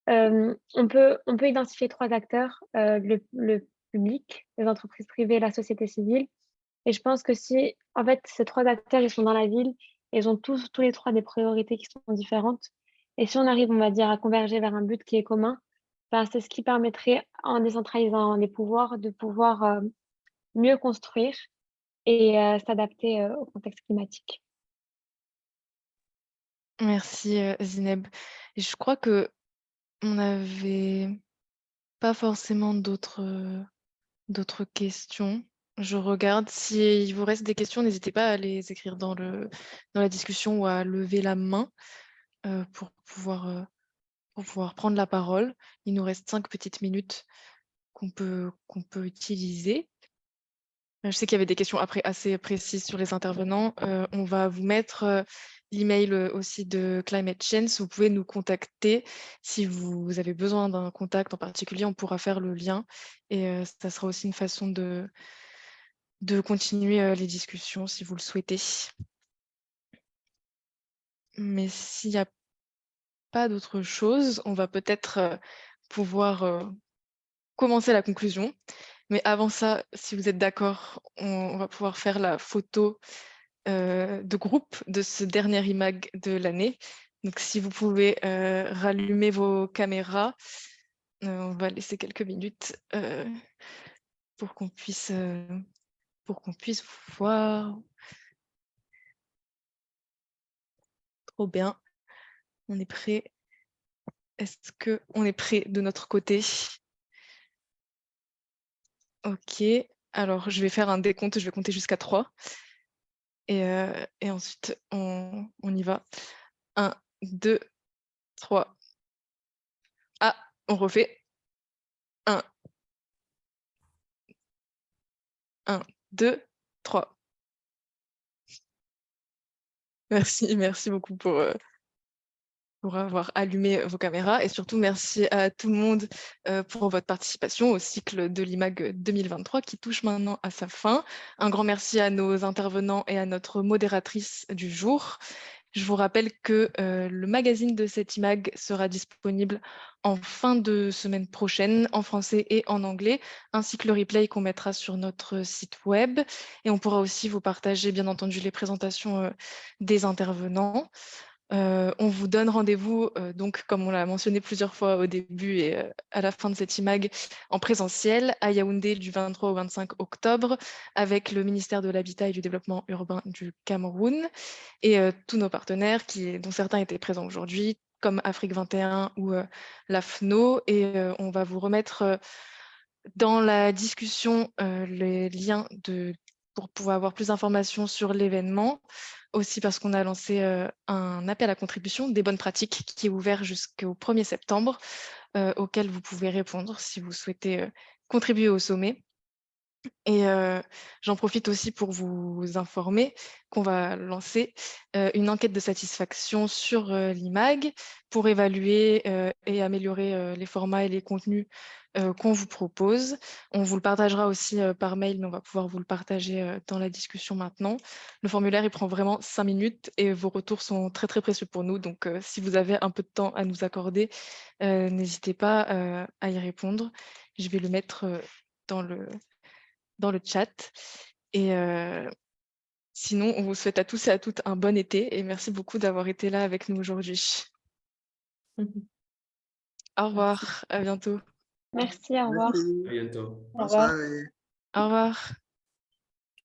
On peut identifier 3 acteurs, le public, les entreprises privées et la société civile. Et je pense que si, en fait, ces 3 acteurs, ils sont dans la ville, ils ont tous les 3 des priorités qui sont différentes. Et si on arrive, on va dire, à converger vers un but qui est commun, ben, c'est ce qui permettrait, en décentralisant les pouvoirs, de pouvoir mieux construire et s'adapter au contexte climatique. Merci Zineb. Et je crois que on n'avait pas forcément d'autres questions. Je regarde. S'il vous reste des questions, n'hésitez pas à les écrire dans la discussion ou à lever la main pour pouvoir prendre la parole. Il nous reste 5 petites minutes qu'on peut utiliser. Je sais qu'il y avait des questions après assez précises sur les intervenants. On va vous mettre l'email aussi de Climate Change. Vous pouvez nous contacter si vous avez besoin d'un contact en particulier. On pourra faire le lien et ça sera aussi une façon de continuer les discussions si vous le souhaitez. Mais s'il n'y a pas d'autre chose, on va peut-être pouvoir commencer la conclusion. Mais avant ça, si vous êtes d'accord, on va pouvoir faire la photo de groupe de ce dernier eMag de l'année. Donc si vous pouvez rallumer vos caméras, on va laisser quelques minutes pour qu'on puisse vous voir. Trop bien. On est prêt. Est-ce qu'on est prêt de notre côté? Ok. Alors, je vais faire un décompte. Je vais compter jusqu'à 3. Et ensuite, on y va. 1, 2, 3. Ah, on refait. 1, 2, 3. Merci beaucoup pour avoir allumé vos caméras et surtout merci à tout le monde pour votre participation au cycle de l'eMag 2023 qui touche maintenant à sa fin. Un grand merci à nos intervenants et à notre modératrice du jour. Je vous rappelle que le magazine de cet eMag sera disponible en fin de semaine prochaine en français et en anglais, ainsi que le replay qu'on mettra sur notre site web. Et on pourra aussi vous partager, bien entendu, les présentations des intervenants. On vous donne rendez-vous, donc, comme on l'a mentionné plusieurs fois au début et à la fin de cet eMag, en présentiel à Yaoundé du 23 au 25 octobre avec le ministère de l'Habitat et du Développement urbain du Cameroun et tous nos partenaires, dont certains étaient présents aujourd'hui, comme Afrik 21 ou la FNEAU. Et on va vous remettre dans la discussion les liens pour pouvoir avoir plus d'informations sur l'événement. Aussi parce qu'on a lancé un appel à contribution des bonnes pratiques qui est ouvert jusqu'au 1er septembre, auquel vous pouvez répondre si vous souhaitez contribuer au sommet. Et j'en profite aussi pour vous informer qu'on va lancer une enquête de satisfaction sur l'eMag pour évaluer et améliorer les formats et les contenus qu'on vous propose. On vous le partagera aussi par mail, mais on va pouvoir vous le partager dans la discussion maintenant. Le formulaire, il prend vraiment 5 minutes et vos retours sont très, très précieux pour nous. Donc, si vous avez un peu de temps à nous accorder, n'hésitez pas à y répondre. Je vais le mettre dans le chat. Et sinon, on vous souhaite à tous et à toutes un bon été et merci beaucoup d'avoir été là avec nous aujourd'hui. Au revoir, à bientôt. Merci, au revoir. À bientôt. Au revoir. Au revoir.